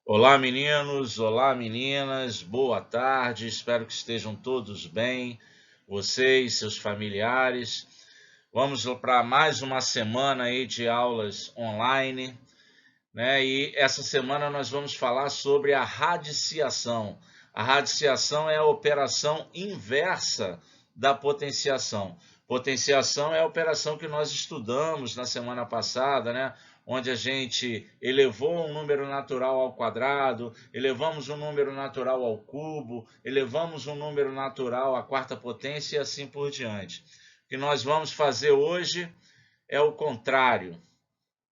Olá, meninos, olá, meninas, boa tarde, espero que estejam todos bem, vocês, seus familiares. Vamos para mais uma semana aí de aulas online, né? E essa semana nós vamos falar sobre a radiciação. A radiciação é a operação inversa da potenciação. Potenciação é a operação que nós estudamos na semana passada, né? Onde a gente elevou um número natural ao quadrado, elevamos um número natural ao cubo, elevamos um número natural à quarta potência e assim por diante. O que nós vamos fazer hoje é o contrário,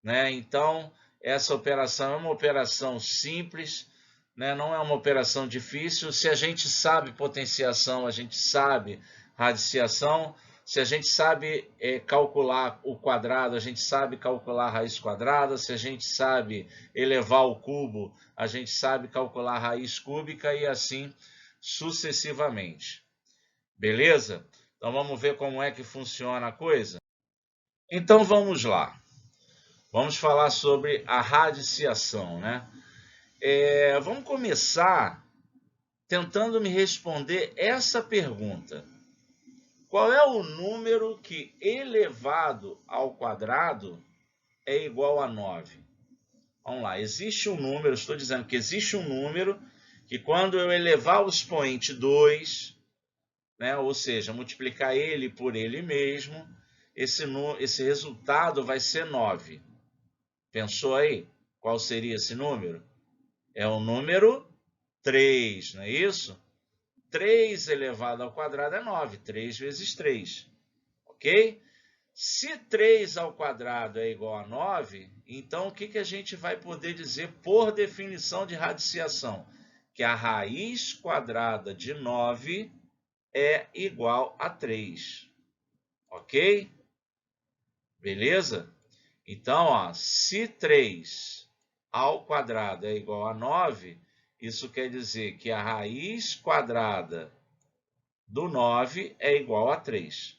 né? Então, essa operação é uma operação simples, né? Não é uma operação difícil. Se a gente sabe potenciação, a gente sabe radiciação. Se a gente sabe calcular o quadrado, a gente sabe calcular a raiz quadrada. Se a gente sabe elevar o cubo, a gente sabe calcular a raiz cúbica e assim sucessivamente. Beleza? Então vamos ver como é que funciona a coisa? Então vamos lá. Vamos falar sobre a radiciação, né? Vamos começar tentando me responder essa pergunta. Qual é o número que elevado ao quadrado é igual a 9? Vamos lá, existe um número, estou dizendo que existe um número que quando eu elevar o expoente 2, né, ou seja, multiplicar ele por ele mesmo, esse resultado vai ser 9. Pensou aí? Qual seria esse número? É o número 3, não é isso? 3 elevado ao quadrado é 9. 3 vezes 3, ok? Se 3 ao quadrado é igual a 9, então o que a gente vai poder dizer por definição de radiciação? Que a raiz quadrada de 9 é igual a 3, ok? Beleza? Então, ó, se 3 ao quadrado é igual a 9, isso quer dizer que a raiz quadrada do 9 é igual a 3.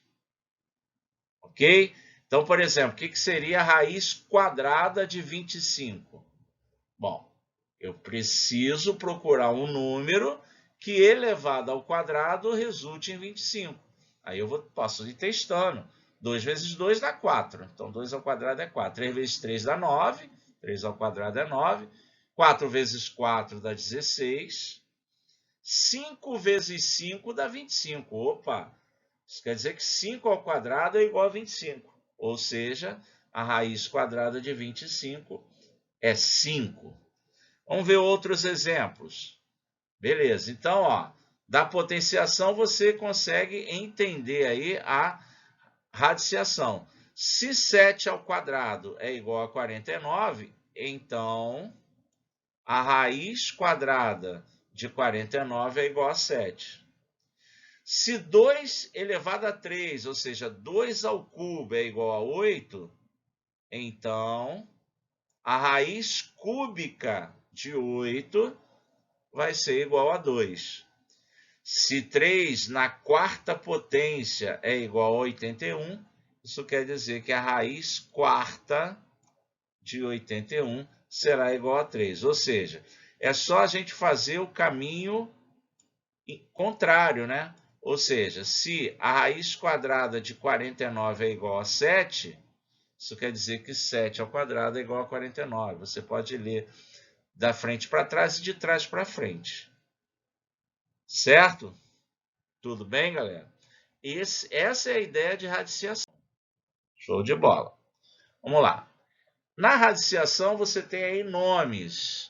Ok? Então, por exemplo, o que seria a raiz quadrada de 25? Bom, eu preciso procurar um número que elevado ao quadrado resulte em 25. Aí eu posso ir testando. 2 vezes 2 dá 4. Então, 2 ao quadrado é 4. 3 vezes 3 dá 9. 3 ao quadrado é 9. 4 vezes 4 dá 16. 5 vezes 5 dá 25. Opa! Isso quer dizer que 5 ao quadrado é igual a 25. Ou seja, a raiz quadrada de 25 é 5. Vamos ver outros exemplos. Beleza, então, ó, da potenciação você consegue entender aí a radiciação. Se 7 ao quadrado é igual a 49, então a raiz quadrada de 49 é igual a 7. Se 2 elevado a 3, ou seja, 2 ao cubo é igual a 8, então a raiz cúbica de 8 vai ser igual a 2. Se 3 na quarta potência é igual a 81, isso quer dizer que a raiz quarta de 81 será igual a 3. Ou seja, é só a gente fazer o caminho contrário, né? Ou seja, se a raiz quadrada de 49 é igual a 7, isso quer dizer que 7 ao quadrado é igual a 49. Você pode ler da frente para trás e de trás para frente. Certo? Tudo bem, galera? Essa é a ideia de radiciação. Show de bola. Vamos lá. Na radiciação, você tem aí nomes,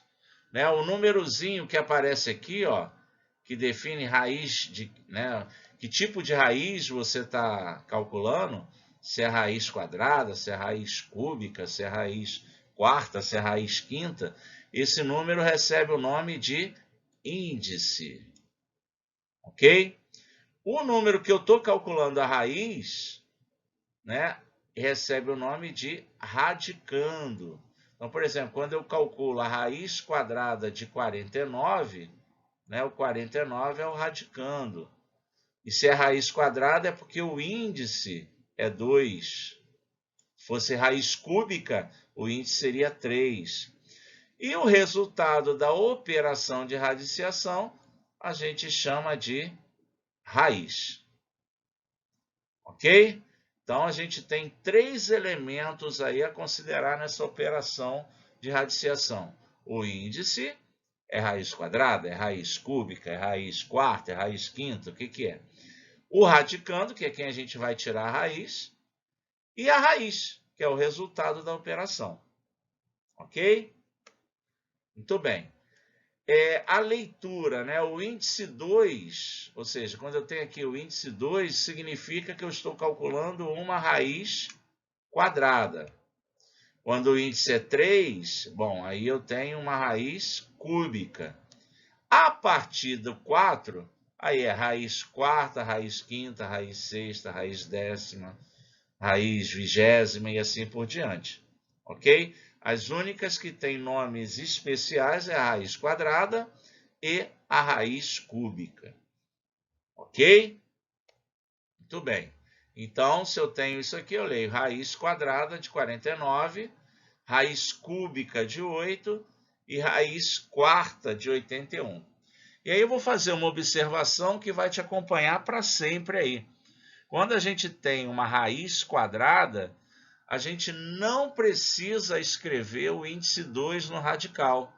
né? O númerozinho que aparece aqui, ó, que define raiz de, né? Que tipo de raiz você está calculando? Se é raiz quadrada, se é raiz cúbica, se é raiz quarta, se é raiz quinta. Esse número recebe o nome de índice, ok? O número que eu estou calculando a raiz, né, recebe o nome de radicando. Então, por exemplo, quando eu calculo a raiz quadrada de 49, né, o 49 é o radicando. E se é raiz quadrada é porque o índice é 2. Se fosse raiz cúbica, o índice seria 3. E o resultado da operação de radiciação a gente chama de raiz. Ok? Então, a gente tem 3 elementos aí a considerar nessa operação de radiciação. O índice é raiz quadrada, é raiz cúbica, é raiz quarta, é raiz quinta, o que que é? O radicando, que é quem a gente vai tirar a raiz, e a raiz, que é o resultado da operação. Ok? Muito bem. A leitura, né? O índice 2, ou seja, quando eu tenho aqui o índice 2, significa que eu estou calculando uma raiz quadrada. Quando o índice é 3, bom, aí eu tenho uma raiz cúbica. A partir do 4, aí é raiz quarta, raiz quinta, raiz sexta, raiz décima, raiz vigésima e assim por diante. Ok? As únicas que têm nomes especiais é a raiz quadrada e a raiz cúbica. Ok? Muito bem. Então, se eu tenho isso aqui, eu leio raiz quadrada de 49, raiz cúbica de 8 e raiz quarta de 81. E aí eu vou fazer uma observação que vai te acompanhar para sempre aí. Quando a gente tem uma raiz quadrada, a gente não precisa escrever o índice 2 no radical,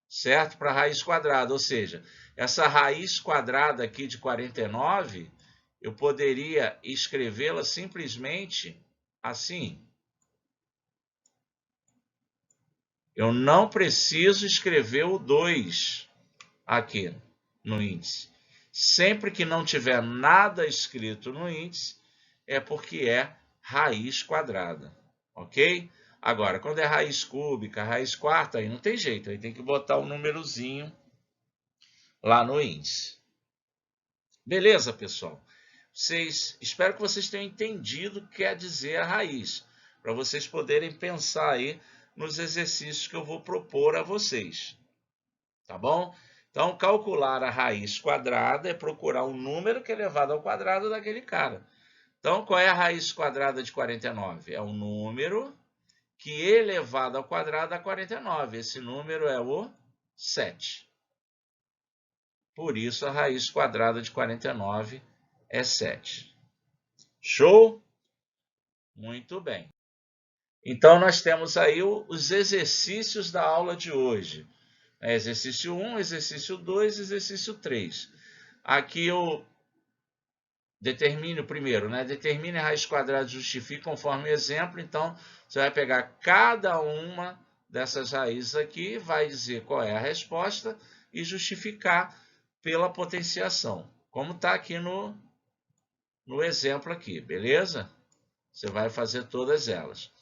certo? Para a raiz quadrada, ou seja, essa raiz quadrada aqui de 49, eu poderia escrevê-la simplesmente assim. Eu não preciso escrever o 2 aqui no índice. Sempre que não tiver nada escrito no índice, é porque é raiz quadrada, ok? Agora, quando é raiz cúbica, raiz quarta, aí não tem jeito, aí tem que botar um númerozinho lá no índice. Beleza, pessoal? Espero que vocês tenham entendido o que quer dizer a raiz, para vocês poderem pensar aí nos exercícios que eu vou propor a vocês, tá bom? Então, calcular a raiz quadrada é procurar um número que é elevado ao quadrado daquele cara. Então, qual é a raiz quadrada de 49? É o número que elevado ao quadrado dá 49. Esse número é o 7. Por isso, a raiz quadrada de 49 é 7. Show? Muito bem. Então, nós temos aí os exercícios da aula de hoje. Exercício 1, exercício 2, exercício 3. Aqui eu determine o primeiro, né? Determine a raiz quadrada e justifique conforme exemplo. Então, você vai pegar cada uma dessas raízes aqui, vai dizer qual é a resposta e justificar pela potenciação, como está aqui no exemplo aqui, beleza? Você vai fazer todas elas.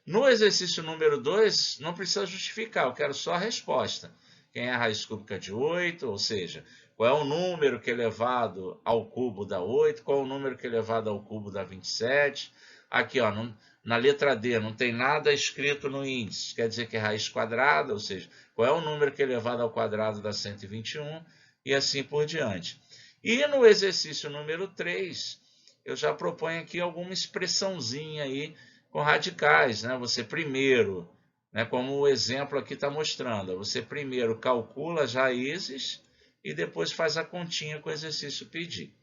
No exercício número 2, não precisa justificar, eu quero só a resposta. Quem é a raiz cúbica de 8, ou seja, qual é o número que é elevado ao cubo dá 8, qual é o número que é elevado ao cubo dá 27. Aqui, ó, na letra D, não tem nada escrito no índice, quer dizer que é raiz quadrada, ou seja, qual é o número que é elevado ao quadrado dá 121, e assim por diante. E no exercício número 3, eu já proponho aqui alguma expressãozinha aí com radicais, né? Você primeiro, né, como o exemplo aqui está mostrando, você primeiro calcula as raízes e depois faz a continha com o exercício pedir.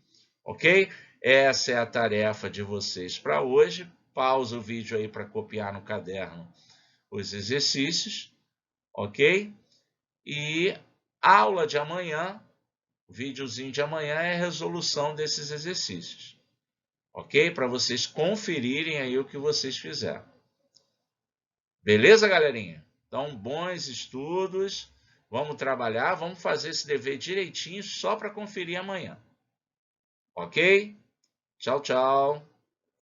Ok? Essa é a tarefa de vocês para hoje. Pausa o vídeo aí para copiar no caderno os exercícios, ok? E aula de amanhã, o videozinho de amanhã é a resolução desses exercícios. Ok? Para vocês conferirem aí o que vocês fizeram. Beleza, galerinha? Então, bons estudos. Vamos trabalhar, vamos fazer esse dever direitinho só para conferir amanhã. Ok? Tchau, tchau.